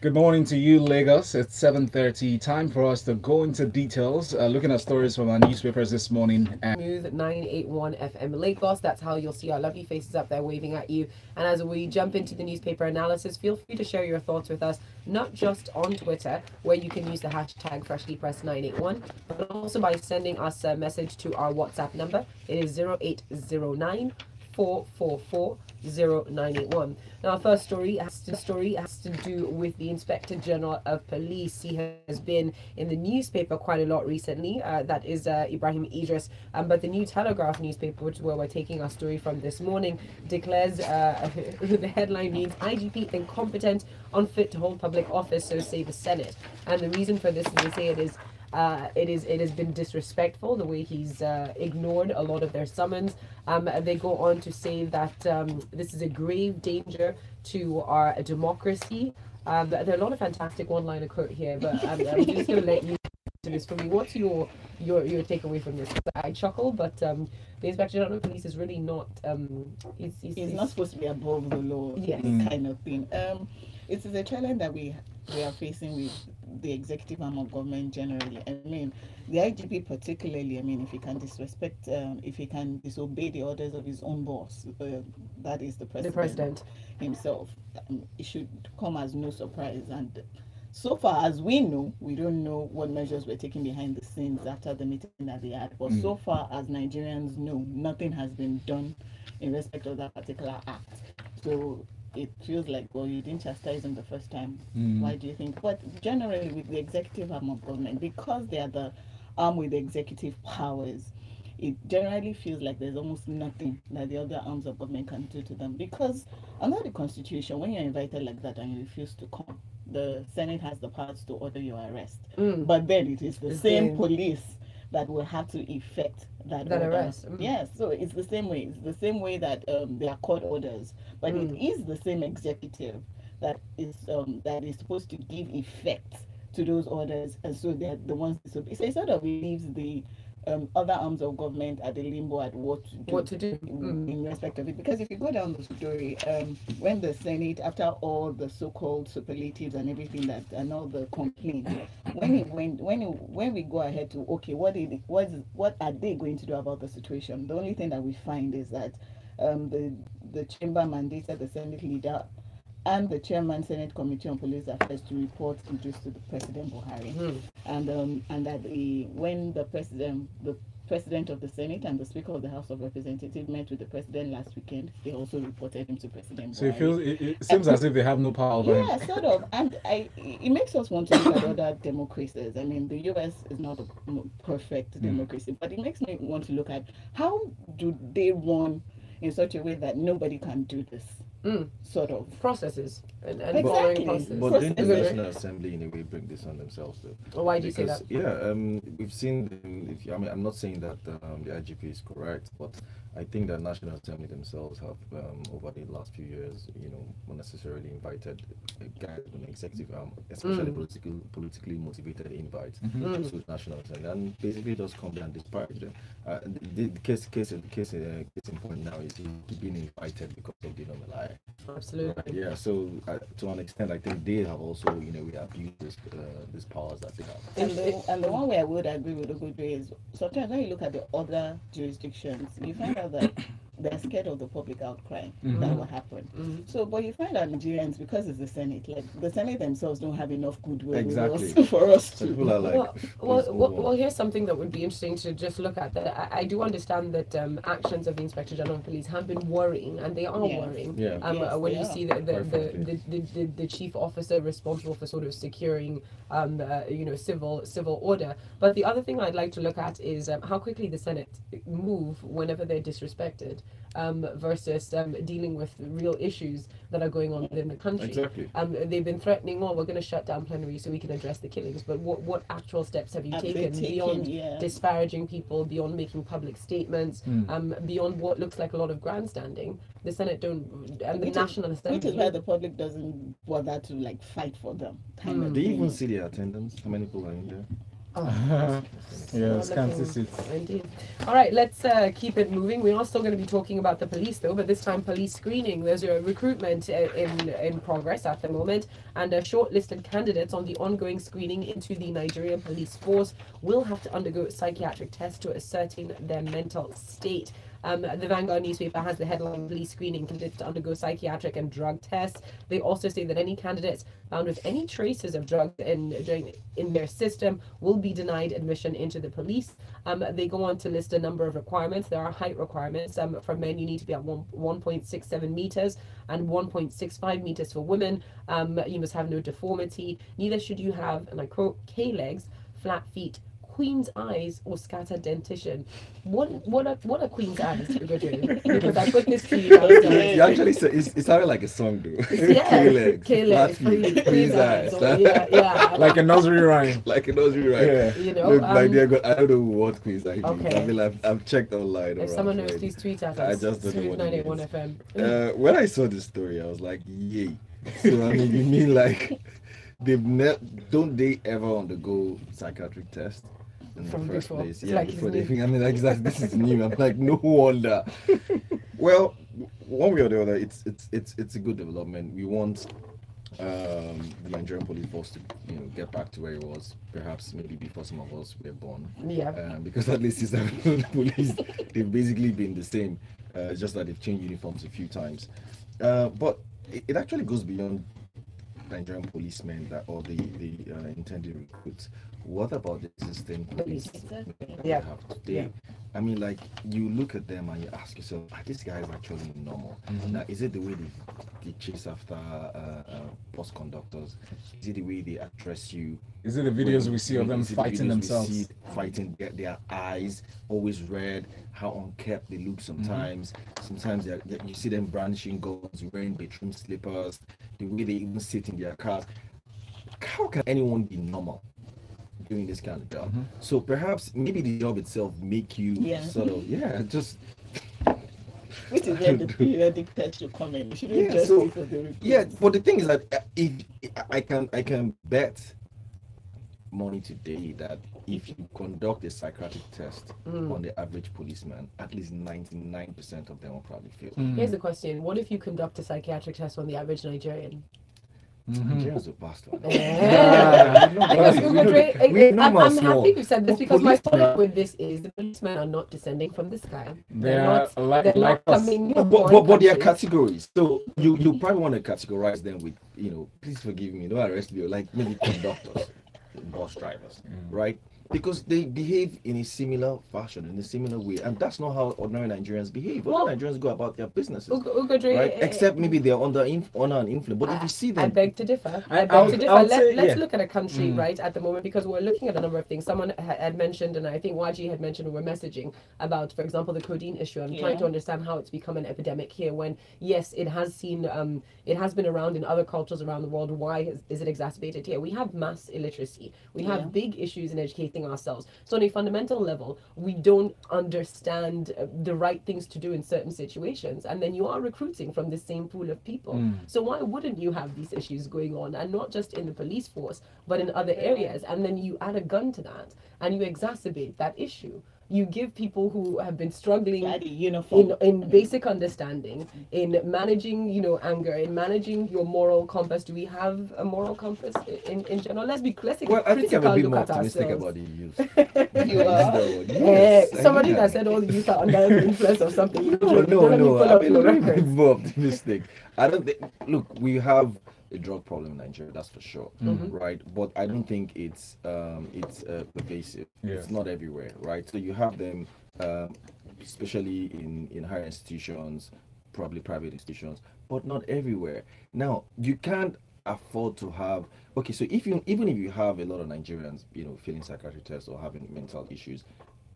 Good morning to you, Lagos. It's 7:30. Time for us to go into details, looking at stories from our newspapers this morning. Smooth 981 FM Lagos. That's how you'll see our lovely faces up there waving at you. And as we jump into the newspaper analysis, feel free to share your thoughts with us, not just on Twitter, where you can use the hashtag FreshlyPress981, but also by sending us a message to our WhatsApp number. It is 0809 444 0981. Now, our first story has to do with the Inspector General of Police. He has been in the newspaper quite a lot recently. That is Ibrahim Idris. But the New Telegraph newspaper, which is where we're taking our story from this morning, declares the headline reads, IGP incompetent, unfit to hold public office, so say the Senate. And the reason for this is they say it has been disrespectful the way he's ignored a lot of their summons. They go on to say that this is a grave danger to our democracy. There are a lot of fantastic one-liner quote here, but I'm just going to let you to this for me. What's your takeaway from this? I chuckle, but the Inspector General of Police is really not. He's not supposed to be above the law. Yes. Kind of thing. It is a challenge that we are facing with the executive arm of government generally. I mean, the IGP particularly. I mean, if he can disrespect, if he can disobey the orders of his own boss, that is the president himself, it should come as no surprise. And so far as we know, we don't know what measures were taken behind the scenes after the meeting that they had. But so far as Nigerians know, nothing has been done in respect of that particular act. So it feels like, well, you didn't chastise them the first time. Why do you think? But generally, with the executive arm of government, because they are the arm with the executive powers, it generally feels like there's almost nothing that the other arms of government can do to them. Because under the Constitution, when you're invited like that and you refuse to come, the Senate has the powers to order your arrest. But then it is the same police that will have to effect that arrest. Yes, so it's the same way. It's the same way that there are court orders, but it is the same executive that is supposed to give effect to those orders, and so they're the ones. So it sort of leaves the other arms of government at the limbo at what to do in respect of it. Because if you go down the story, when the Senate, after all the so-called superlatives and everything that and all the complaints, when we go ahead to what are they going to do about the situation? The only thing that we find is that the chamber mandated the Senate leader and the chairman Senate Committee on Police Affairs to report just to the President Buhari, and that when the president of the Senate and the Speaker of the House of Representatives met with the president last weekend, they also reported him to President So Buhari. it seems as if they have no power over him. Yeah, sort of. And it makes us want to look at other democracies. I mean, the US is not a perfect democracy, but it makes me want to look at how do they run in such a way that nobody can do this. Sort of processes and exactly. processes. But didn't the National Assembly in a way bring this on themselves though? Well, why do you say that? Yeah, we've seen I mean, I'm not saying that the IGP is correct, but I think the National Assembly themselves have over the last few years, unnecessarily invited an executive especially politically motivated invites to the National Assembly, and basically just come there and disparage them. The case in point now is he's being invited because they did not lie. Absolutely. Yeah. So to an extent, I think they have also, we abused these powers that they have. And the one way I would agree with Ugo Dre is sometimes when you look at the other jurisdictions, you find out that they're scared of the public outcry that will happen. So, but you find out Nigerians, because it's the Senate, like the Senate themselves don't have enough goodwill for us to. People are like, well, here's something that would be interesting to just look at. That I do understand that actions of the Inspector General of Police have been worrying, and they are worrying. Yeah. When you see the chief officer responsible for sort of securing, civil order. But the other thing I'd like to look at is how quickly the Senate move whenever they're disrespected. Versus dealing with real issues that are going on within the country. Exactly. They've been threatening, we're going to shut down plenary so we can address the killings. But what actual steps have you taken beyond disparaging people, beyond making public statements, beyond what looks like a lot of grandstanding? The Senate and the National Assembly. Which is why the public doesn't bother to fight for them. Do you even see the attendance? How many people are in there? Yes, Not Kansas looking- City. Indeed. All right, let's keep it moving. We are still going to be talking about the police, though, but this time police screening. There's a recruitment in progress at the moment, and shortlisted candidates on the ongoing screening into the Nigerian police force will have to undergo psychiatric tests to ascertain their mental state. The Vanguard newspaper has the headline police screening candidates to undergo psychiatric and drug tests. They also say that any candidates found with any traces of drugs in their system will be denied admission into the police. They go on to list a number of requirements. There are height requirements. For men, you need to be at 1.67 meters and 1.65 meters for women. You must have no deformity. Neither should you have, and I quote, K-legs, flat feet, queen's eyes, or scattered dentition. What are queen's eyes, Ugo Dre? Because I put this to you. You actually said it sounded like a song, though. Yeah, K-legs, K-legs, flat feet, queen's eyes. eyes. Yeah. Like a nursery rhyme. Like a nursery rhyme. Yeah. You know, Look, my dear God, I don't know what queen's eyes Okay. means. I mean, I've checked online. If someone knows, please tweet at I us. just don't know what it 981 means. FM. When I saw this story, I was like, yay. So, I mean, you mean like, don't they ever undergo psychiatric test in From the first before. place? It's Yeah, like before it's they new. think, I mean, like, this is new. I'm like, no wonder. Well, one way or the other, it's a good development. We want the Nigerian police force to get back to where it was, perhaps maybe before some of us were born. Yeah. Because at least the police, they've basically been the same, just that they've changed uniforms a few times. But it actually goes beyond Nigerian policemen or the intended recruits. What about the existing police Exactly. that Yeah. we have today? Yeah. I mean, like, you look at them and you ask yourself, are these guys actually normal? Now, is it the way they chase after bus conductors? Is it the way they address you? Is it the videos we see of them Is it the fighting videos we themselves? see fighting, their eyes always red, how unkept they look sometimes. Sometimes you see them brandishing guns, wearing bedroom slippers, the way they even sit in their cars. How can anyone be normal doing this kind of job? So perhaps maybe the job itself make you just Which is where the periodic test should come in. You shouldn't Yeah, just so- be for the recruit. yeah. But the thing is that if I can bet money today that if you conduct a psychiatric test on the average policeman, at least 99% of them will probably fail. Here's the question. What if you conduct a psychiatric test on the average Nigerian? Nigerians are bastard. Because Ugo Dre, I'm small. happy you said this But because my policemen- follow-up with this is the policemen are not descending from the sky. They're not like us. coming from But foreign there are countries. categories. So you probably want to categorize them with, please forgive me, don't arrest me, like maybe conductors, bus drivers, right? Because they behave in a similar fashion, in a similar way, and that's not how ordinary Nigerians behave. Ordinary Nigerians go about their businesses, Ugo Dre, right? Except maybe they're under an influence. But if you see I them, beg to differ. I- I beg I'll- to differ. I'll say, Let's yeah. look at a country right at the moment because we're looking at a number of things. Someone had mentioned, and I think YG had mentioned, and we're messaging about, for example, the codeine issue. I'm trying to understand how it's become an epidemic here. When yes, it has been around in other cultures around the world. Why is it exacerbated here? We have mass illiteracy. We have big issues in educating ourselves. So on a fundamental level, we don't understand the right things to do in certain situations, and then you are recruiting from the same pool of people. So why wouldn't you have these issues going on, and not just in the police force, but in other areas? And then you add a gun to that, and you exacerbate that issue. You give people who have been struggling Add a uniform. in basic understanding, in managing, anger, in managing your moral compass. Do we have a moral compass in general? Let's take well, a I think I'm critical a bit look more at optimistic ourselves. about the youth. You are. Somebody Yeah. that said all the youth are under the influence of something. No, Don't let me no. pull I up mean, your let me be records. more optimistic. I don't think. Look, we have a drug problem in Nigeria, that's for sure, right? But I don't think it's pervasive. Yeah. It's not everywhere, right? So you have them, especially in higher institutions, probably private institutions, but not everywhere. Now you can't afford to have. Okay, so even if you have a lot of Nigerians, failing psychiatric tests or having mental issues,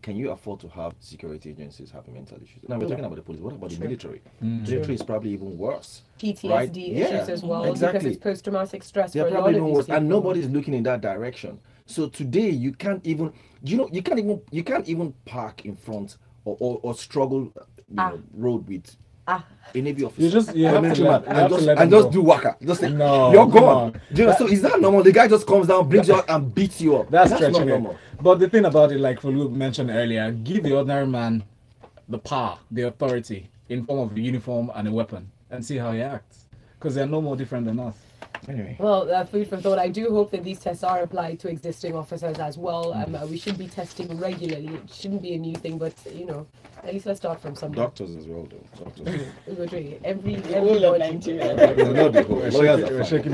can you afford to have security agencies having mental issues? Now we're talking about the police. What about the military? The military is probably even worse. PTSD Right? issues Yeah, as well, exactly. because it's post-traumatic stress They're for a lot probably of even these worse, and people. nobody's looking in that direction. So today you can't even park in front or struggle road with a Navy officer. You just you I'm a have to military let, man, you have to let and them just go. do waka. Just say, No, you're gone. no. Do you know, so is that normal? The guy just comes down, brings you out, and beats you up. That's not stretching it. normal. But the thing about it, like Folu mentioned earlier, give the ordinary man the power, the authority in form of a uniform and a weapon, and see how he acts. Because they're no more different than us. Anyway. Well, food for thought. I do hope that these tests are applied to existing officers as well. We should be testing regularly. It shouldn't be a new thing, but you know, at least let's start from somewhere. Doctors as well, though. Doctors. Ugo Dre, every whole of body. Nigeria. No, the whole. Lawyers are We're fine. shaking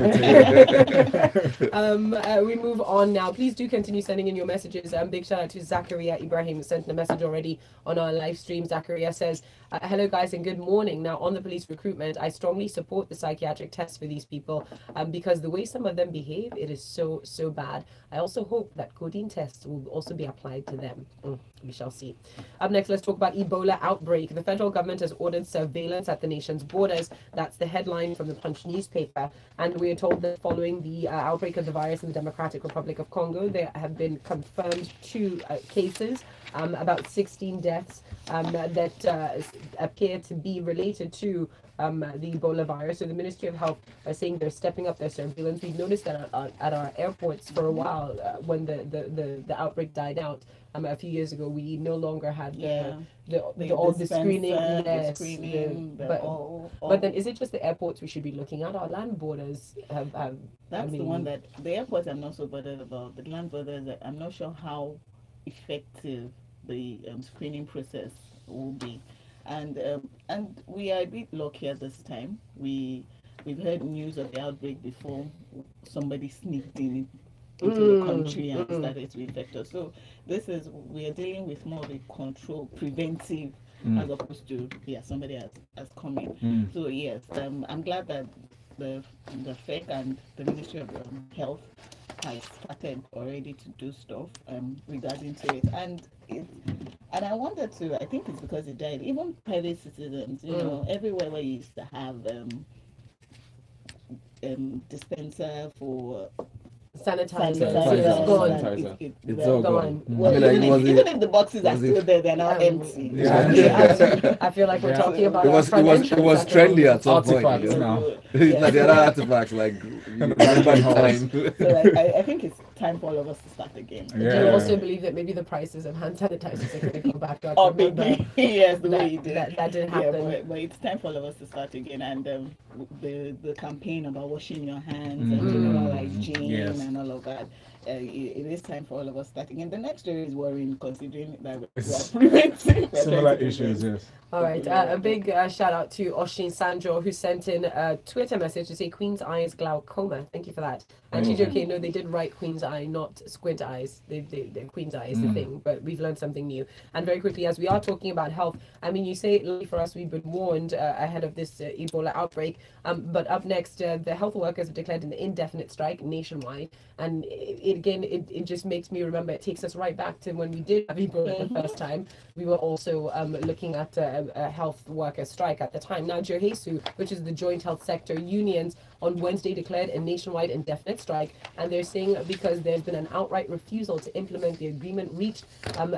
it. We move on now. Please do continue sending in your messages. Big shout out to Zakaria Ibrahim, who sent a message already on our live stream. Zakaria says, hello guys and good morning. Now on the police recruitment, I strongly support the psychiatric test for these people because the way some of them behave, it is so bad. I also hope that codeine tests will also be applied to them. We shall see. Up next, let's talk about Ebola outbreak. The federal government has ordered surveillance at the nation's borders. That's the headline from the Punch newspaper. And we are told that following the outbreak of the virus in the Democratic Republic of Congo, there have been confirmed 2 cases, about 16 deaths that appear to be related to the Ebola virus. So the Ministry of Health are saying they're stepping up their surveillance. We've noticed that at our airports for a while when the outbreak died out a few years ago, we no longer had the screening. But then is it just the airports we should be looking at? Our land borders have That's the one that the airports I'm not so bothered about. The land borders, I'm not sure how effective the screening process will be. And we are a bit luckier this time. We've heard news of the outbreak before somebody sneaked into the country and started to infect us. So we are dealing with more of a control, preventive, as opposed to somebody has come in. So yes, I'm glad that the FEC and the Ministry of Health has started already to do stuff regarding to it. And I wanted to, I think it's because it died, even private citizens, you know, everywhere where you used to have dispenser for sanitizer. Sanitizer. It's gone. It's they're all gone. Well, I mean, like, even if the boxes are still there, they're now empty. I feel like we're talking about It was trendy at some point. Artifacts You know? now. Like the other artifacts, like time. So like, I think it's time for all of us to start again. Do you also believe that maybe the prices of hand sanitizers are going to come back up? Oh, maybe. Yes, the way you did. That didn't happen. Yeah, but it's time for all of us to start again. And the campaign about washing your hands and general hygiene and all of that. It is time for all of us starting. And the next story is worrying, considering that we are preventing similar issues. Yes. All right. A big shout out to Oshin Sanjo, who sent in a Twitter message to say Queen's eye is glaucoma. Thank you for that. And she's okay. No, they did write Queen's eye, not squint eyes. They Queen's eye is the thing, but we've learned something new. And very quickly, as we are talking about health, I mean, you say luckily for us, we've been warned ahead of this Ebola outbreak. But up next, the health workers have declared an indefinite strike nationwide. And it just makes me remember, it takes us right back to when we did have Ebola the first time. We were also looking at a health worker strike at the time. Now, Johesu, which is the joint health sector unions, on Wednesday declared a nationwide indefinite strike, and they're saying because there's been an outright refusal to implement the agreement reached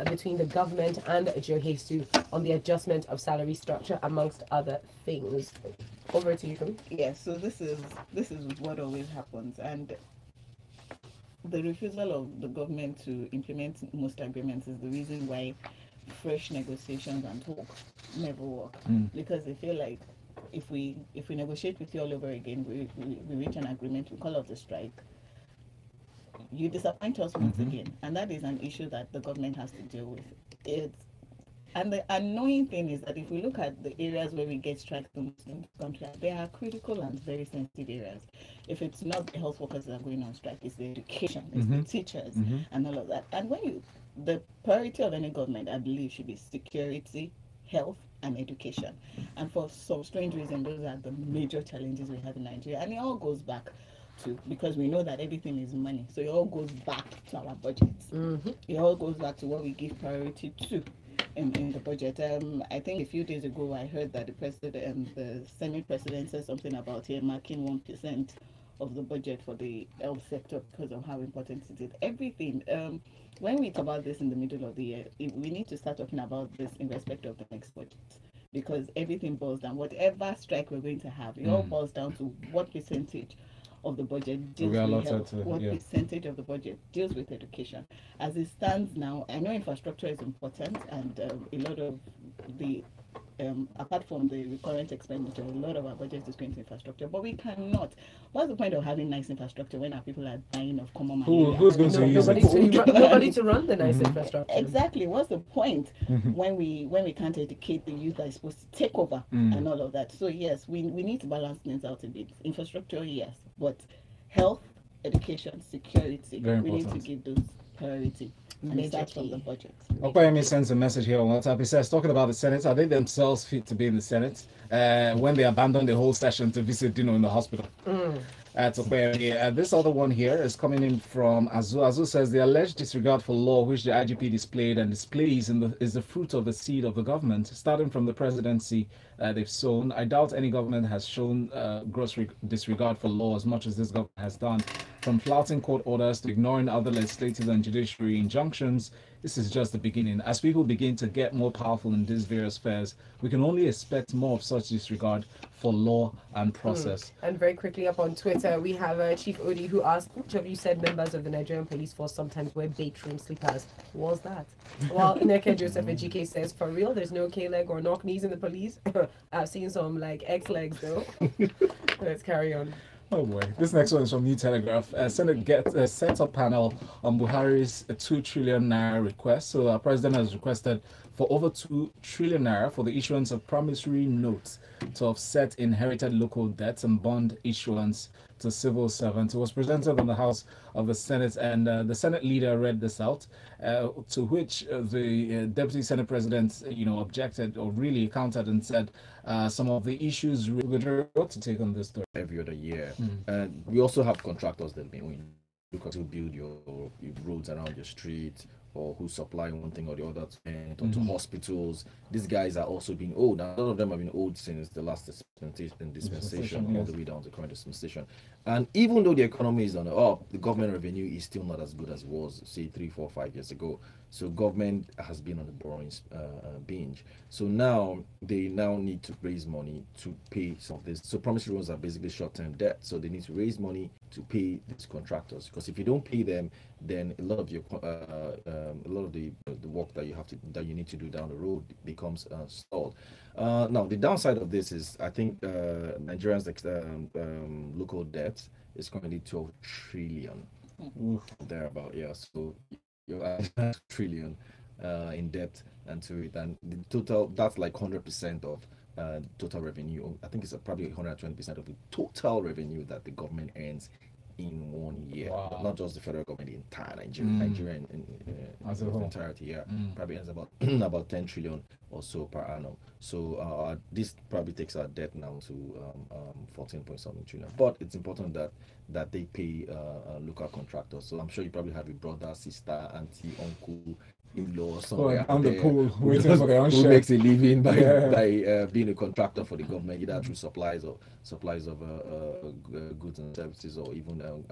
between the government and Johesu on the adjustment of salary structure, amongst other things. Over to you, Kumi. Yes, so this is what always happens, and the refusal of the government to implement most agreements is the reason why fresh negotiations and talk never work, because they feel like if we negotiate with you all over again, we reach an agreement, we call off the strike, you disappoint us once again, and that is an issue that the government has to deal with. And the annoying thing is that if we look at the areas where we get strikes in the country, they are critical and very sensitive areas. If it's not the health workers that are going on strike, it's the education, it's the teachers, and all of that. And the priority of any government, I believe, should be security, health, and education. And for some strange reason, those are the major challenges we have in Nigeria. And it all goes back to, because we know that everything is money, so it all goes back to our budgets. It all goes back to what we give priority to in the budget. I think a few days ago I heard that the Senate President said something about marking 1% of the budget for the health sector because of how important it is. Everything. When we talk about this in the middle of the year, we need to start talking about this in respect of the next budget, because everything boils down. Whatever strike we're going to have, it all boils down to what percentage of the budget deals with health, what percentage of the budget deals with education. As it stands now, I know infrastructure is important, and a lot of the apart from the recurrent expenditure, a lot of our budget is going to infrastructure, but we cannot. What's the point of having nice infrastructure when our people are dying of common malaria? Who's going to use it? Nobody to run the nice infrastructure. Exactly. What's the point when we can't educate the youth that is supposed to take over and all of that? So yes, we need to balance things out a bit. Infrastructure, yes, but health, education, security, we need to give those priority. And it starts from the budget. Okoyemi sends a message here on WhatsApp. He says, talking about the Senate, are they themselves fit to be in the Senate when they abandon the whole session to visit Dino in the hospital? This other one here is coming in from Azu. Azu says, the alleged disregard for law which the IGP displayed and displays is the fruit of the seed of the government, starting from the presidency they've sown. I doubt any government has shown gross disregard for law as much as this government has done. From flouting court orders to ignoring other legislative and judiciary injunctions, this is just the beginning. As people begin to get more powerful in these various spheres, we can only expect more of such disregard for law and process. And very quickly up on Twitter, we have Chief Odi who asked, which of you said members of the Nigerian police force sometimes wear bedroom slippers? What was that? While Neke Joseph GK says, for real, there's no K-leg or knock knees in the police? I've seen some like X-legs though. Let's carry on. Oh boy, this next one is from New Telegraph. Senate sets up panel on Buhari's 2 trillion naira request. So our president has requested for over 2 trillion naira for the issuance of promissory notes to offset inherited local debts and bond issuance to civil servants. It was presented in the House of the Senate, and the Senate leader read this out, to which the Deputy Senate President, objected or really countered and said some of the issues what to take on this story. Every other year. And we also have contractors that because you build your roads around your street, or who supply one thing or the other to hospitals. These guys are also being owed. Now, a lot of them have been owed since the last dispensation all the way down to the current dispensation. And even though the economy is on the up, the government revenue is still not as good as it was, say, 3, 4, 5 years ago. So government has been on the borrowing binge. So now they need to raise money to pay some of this. So promissory loans are basically short-term debt. So they need to raise money to pay these contractors, because if you don't pay them, then a lot of your the work that you need to do down the road becomes stalled. Now the downside of this is, I think Nigerians' local debt is currently 12 trillion thereabout. Yeah, so you're at trillion in debt, and the total, that's like 100% of total revenue. I think it's probably 120% of the total revenue that the government earns in 1 year. Wow. Not just the federal government, the entire Nigeria in as a its whole. entirety. Probably earns about about 10 trillion or so per annum. So this probably takes our debt now to 14.something trillion. But it's important that they pay local contractors. So I'm sure you probably have a brother, sister, auntie, uncle, in-law somewhere on the there pool waiting for their own who share. makes a living by being a contractor for the government, either through supplies of goods and services, or even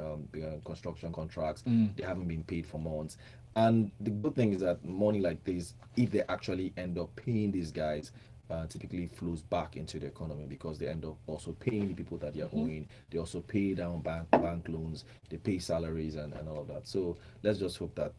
construction contracts. They haven't been paid for months. And the good thing is that money like this, if they actually end up paying these guys, typically flows back into the economy, because they end up also paying the people that they are owing. They also pay down bank loans, they pay salaries and all of that. So let's just hope that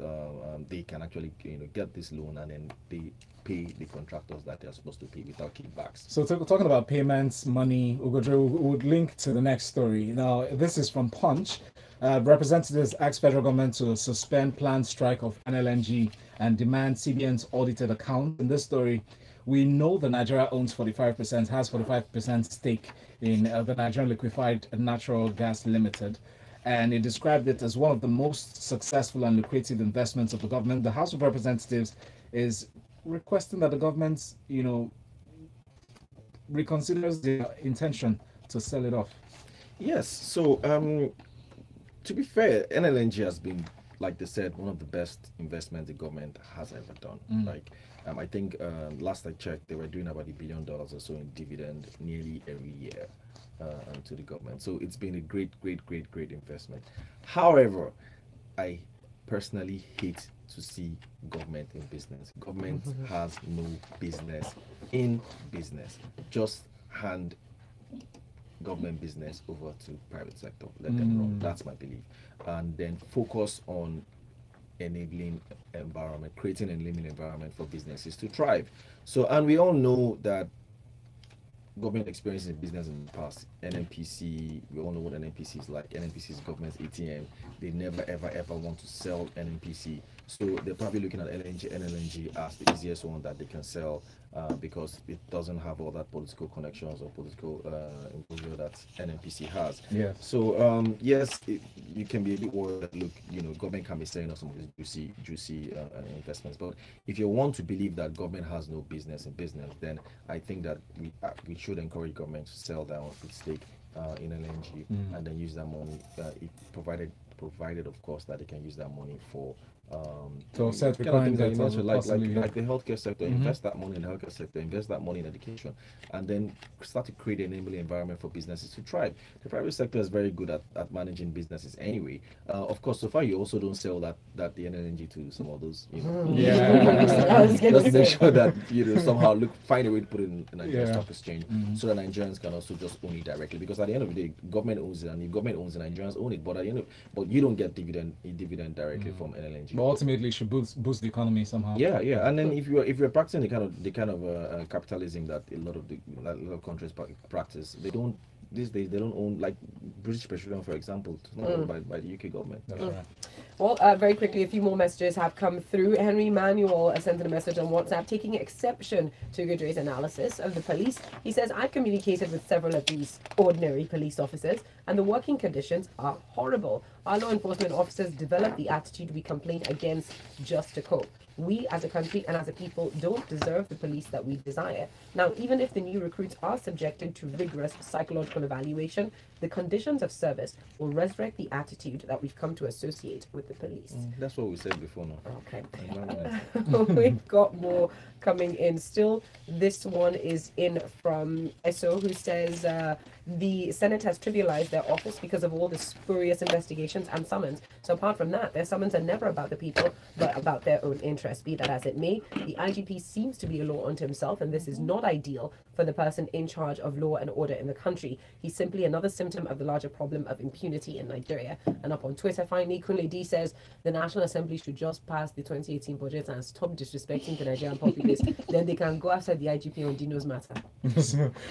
they can actually get this loan, and then they pay the contractors that they're supposed to pay without kickbacks. So talking about payments, money, Ugo Dre would link to the next story. Now, this is from Punch. Representatives ask federal government to suspend planned strike of NLNG and demand CBN's audited account. In this story, we know that Nigeria owns 45%, has 45% stake in the Nigerian Liquefied Natural Gas Limited. And it described it as one of the most successful and lucrative investments of the government. The House of Representatives is requesting that the government, reconsiders their intention to sell it off. Yes. So, to be fair, NLNG has been, like they said, one of the best investments the government has ever done. I think last I checked, they were doing about $1 billion or so in dividend nearly every year to the government. So it's been a great investment. However, I personally hate to see government in business. Government has no business in business. Just hand government business over to private sector, let them run. That's my belief. And then focus on enabling environment, creating an enabling environment for businesses to thrive. So, and we all know that government experience in business in the past, NNPC, we all know what NNPC is like. NNPC is government's ATM. They never ever want to sell NNPC. So they're probably looking at NLNG as the easiest one that they can sell, because it doesn't have all that political connections or political exposure that NNPC has. Yes. So yes, you can be a bit worried that, look, government can be selling us some of these juicy investments. But if you want to believe that government has no business in business, then I think that we should encourage government to sell down its stake in NLNG and then use that money, provided of course that they can use that money for to offset the kind that like the healthcare sector. Invest that money in the healthcare sector, invest that money in education, and then start to create an enabling environment for businesses to thrive. The private sector is very good at managing businesses anyway. Of course, so far you also don't sell that the NLNG to some of those, just make sure that somehow find a way to put it in a Nigerian stock exchange, so that Nigerians can also just own it directly, because at the end of the day, government owns it, and if government owns it, Nigerians own it, but at the end but you don't get dividend directly from NLNG. But ultimately, it should boost the economy somehow. Yeah, and then if you're practicing the kind of capitalism that a lot of countries practice, these days they don't own, like British Petroleum, for example, it's not owned by the UK government. That's right. Well, very quickly, a few more messages have come through. Henry Manuel sent in a message on WhatsApp taking exception to Ugo Dre's analysis of the police. He says, I've communicated with several of these ordinary police officers, and the working conditions are horrible. Our law enforcement officers develop the attitude we complain against just to cope. We as a country and as a people don't deserve the police that we desire. Now, even if the new recruits are subjected to rigorous psychological evaluation, the conditions of service will resurrect the attitude that we've come to associate with the police. That's what we said before now. Okay. We've got more coming in still. This one is in from Eso, who says the Senate has trivialized their office because of all the spurious investigations and summons. So apart from that, their summons are never about the people, but about their own interests. Be that as it may, the IGP seems to be a law unto himself, and this is not ideal for the person in charge of law and order in the country. He's simply another symptom of the larger problem of impunity in Nigeria. And up on Twitter, finally, Kunle D says the National Assembly should just pass the 2018 budget and stop disrespecting the Nigerian populace. Then they can go after the IGP on Dino's matter.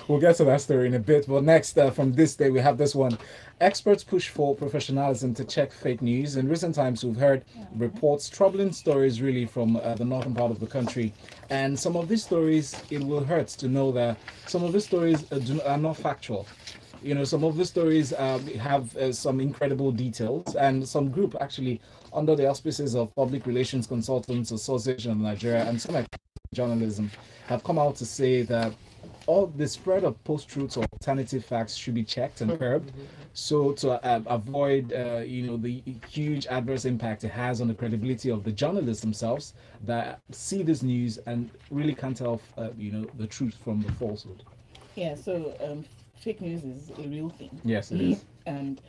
We'll get to that story in a bit. But next, from Thisday, we have this one. Experts push for professionalism to check fake news. In recent times, we've heard reports, troubling stories really from the northern part of the country. And some of these stories, it will hurt to know that some of these stories are not factual. Some of the stories have some incredible details, and some group actually under the auspices of Public Relations Consultants Association of Nigeria and some journalism have come out to say that all the spread of post-truths or alternative facts should be checked and curbed, so to avoid the huge adverse impact it has on the credibility of the journalists themselves that see this news and really can't tell the truth from the falsehood. Yeah, so fake news is a real thing. Yes, it is. And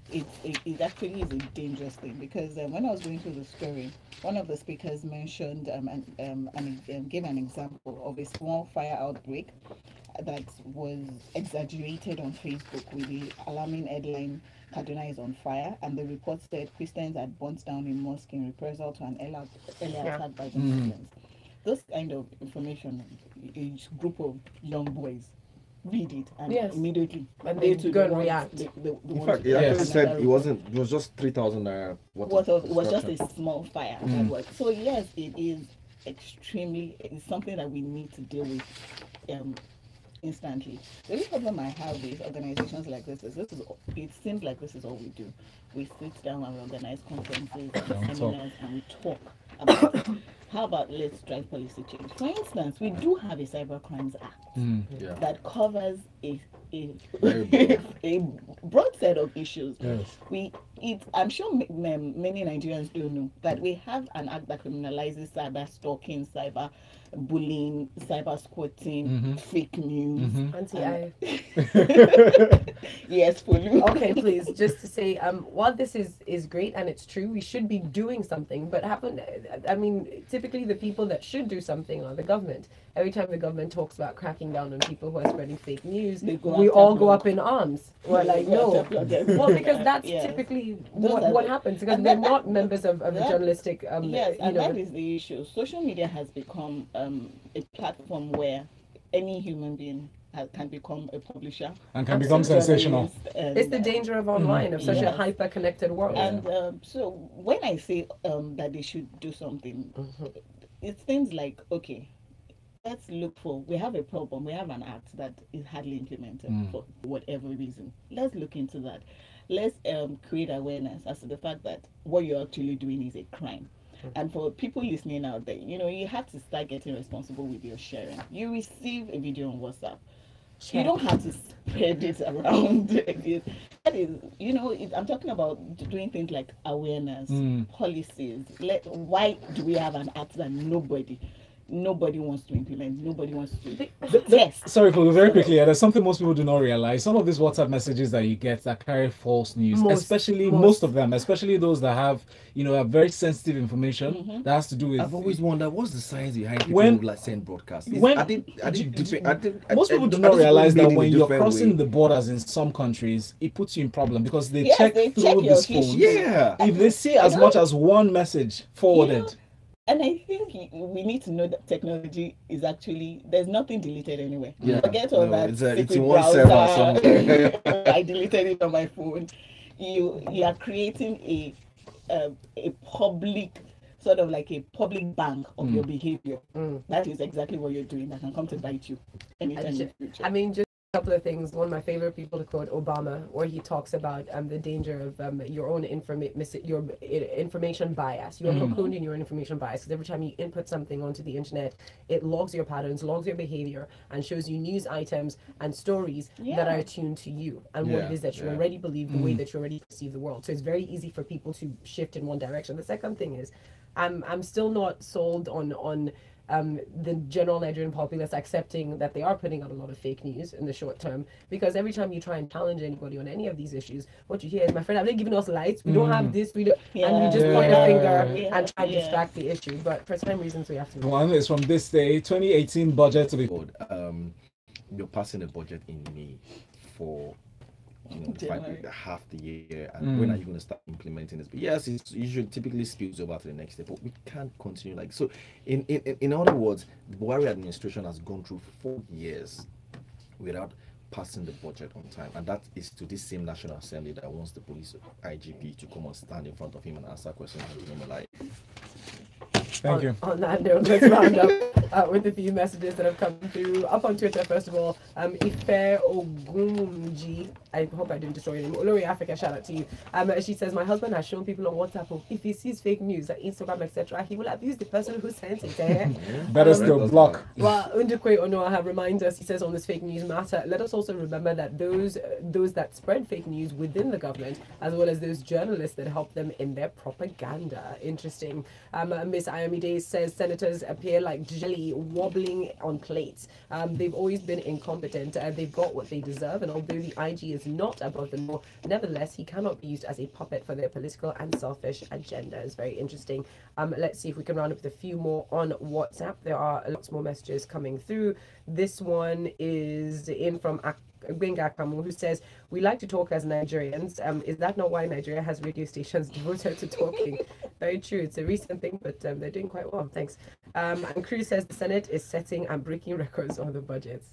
it actually is a dangerous thing, because when I was going through the story, one of the speakers mentioned gave an example of a small fire outbreak that was exaggerated on Facebook with the alarming headline, Kaduna is on fire, and the report said Christians had burnt down a mosque in reprisal to an earlier attack by the Muslims. Those kind of information, a group of young boys read it and immediately and they go and react. In fact, he actually said it was just 3,000 naira. It was just a small fire. So yes, it's something that we need to deal with instantly. The only problem I have with organizations like this is it seems like this is all we do. We sit down and we organize conferences and seminars and we talk about it. How about let's drive policy change? For instance, we do have a Cyber Crimes Act that covers a broad set of issues. Yes. We I'm sure many Nigerians don't know that we have an act that criminalizes cyber stalking, cyber bullying, cyber squatting, fake news. Auntie, I... Yes, Folu. Okay, please, just to say, while this is great and it's true, we should be doing something, but typically the people that should do something are the government. Every time the government talks about cracking down on people who are spreading fake news, we all go up in arms. We're like, no. Well, because that's typically what happens, because they're not members of the journalistic... that is the issue. Social media has become a platform where any human being can become a publisher and can become sensational. It's the danger of online, of such a hyper-connected world. And so when I say that they should do something, it's things like, okay, let's look for, we have a problem, we have an act that is hardly implemented for whatever reason. Let's look into that. Let's create awareness as to the fact that what you're actually doing is a crime. And for people listening out there, you have to start getting responsible with your sharing. You receive a video on WhatsApp. You don't have to spread it around. That is, I'm talking about doing things like awareness, policies. Why do we have an act that nobody wants to implement? Nobody wants to test. Sorry, Folu, very quickly. There's something most people do not realize. Some of these WhatsApp messages that you get that carry false news, most of them, especially those that have, have very sensitive information that has to do with. I've always wondered what's the science behind people who like send broadcasts. Most people do not realize that when you're crossing the borders in some countries, it puts you in problem because they check through this phone. Yeah. If they see as much as one message forwarded. And I think we need to know that technology is actually, there's nothing deleted anyway. Yeah. Forget all that. It's in one server somewhere. I deleted it on my phone. You are creating a public, sort of like a public bank of your behavior. That is exactly what you're doing. That can come to bite you anytime in the future. Just a couple of things. One of my favorite people to quote, Obama, where he talks about the danger of your own information bias. You are cocooned in your information bias, because every time you input something onto the internet, it logs your patterns, logs your behavior, and shows you news items and stories that are attuned to you and what it is that you already believe, the way that you already perceive the world. So it's very easy for people to shift in one direction. The second thing is, I'm still not sold on the general Nigerian populace accepting that they are putting out a lot of fake news in the short term, because every time you try and challenge anybody on any of these issues, what you hear is, my friend, have they given us lights? We don't have this, we don't, and you just point a finger and try to distract the issue. But for some reasons, we have to. One is from Thisday, 2018 budget to be. You're passing a budget in May for half the year, and when are you going to start implementing this? But yes, it usually typically spills over to the next step, but we can't continue like so. In other words, the Buhari administration has gone through 4 years without passing the budget on time, and that is to this same National Assembly that wants the police IGP to come and stand in front of him and answer questions and be like. Thank you. On that note, let's round up with a few messages that have come through. Up on Twitter, first of all, Ife Ogumji, I hope I didn't destroy your name. Olori Africa, shout out to you. She says, my husband has shown people on WhatsApp, if he sees fake news on Instagram, etc., he will abuse the person who sent it. Better still block. Well, Undukwe Onoaha reminds us, he says, on this fake news matter, let us also remember that those that spread fake news within the government, as well as those journalists that help them in their propaganda. Interesting. Miss Ayomide says, senators appear like jelly wobbling on plates. They've always been incompetent. They've got what they deserve, and although the IG is not above the law, nevertheless, he cannot be used as a puppet for their political and selfish agendas. Very interesting. Let's see if we can round up with a few more on WhatsApp. There are lots more messages coming through. This one is in from Gbenga Kamu, who says, we like to talk as Nigerians. Is that not why Nigeria has radio stations devoted to talking? Very true. It's a recent thing, but they're doing quite well. Thanks. And Cruz says the Senate is setting and breaking records on the budgets.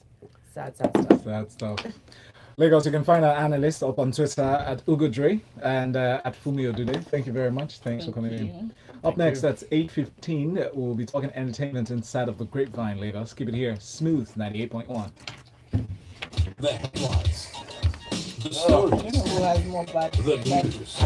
Sad stuff. Sad stuff. Lagos, you can find our analysts up on Twitter at Ugo Dre and at Funmi Odude. Thank you very much. Thanks for coming in. Up next, that's 8:15. We'll be talking entertainment inside of the Grapevine, Lagos. Keep it here. Smooth 98.1. The headlines. The stories. You know who has more bad the news.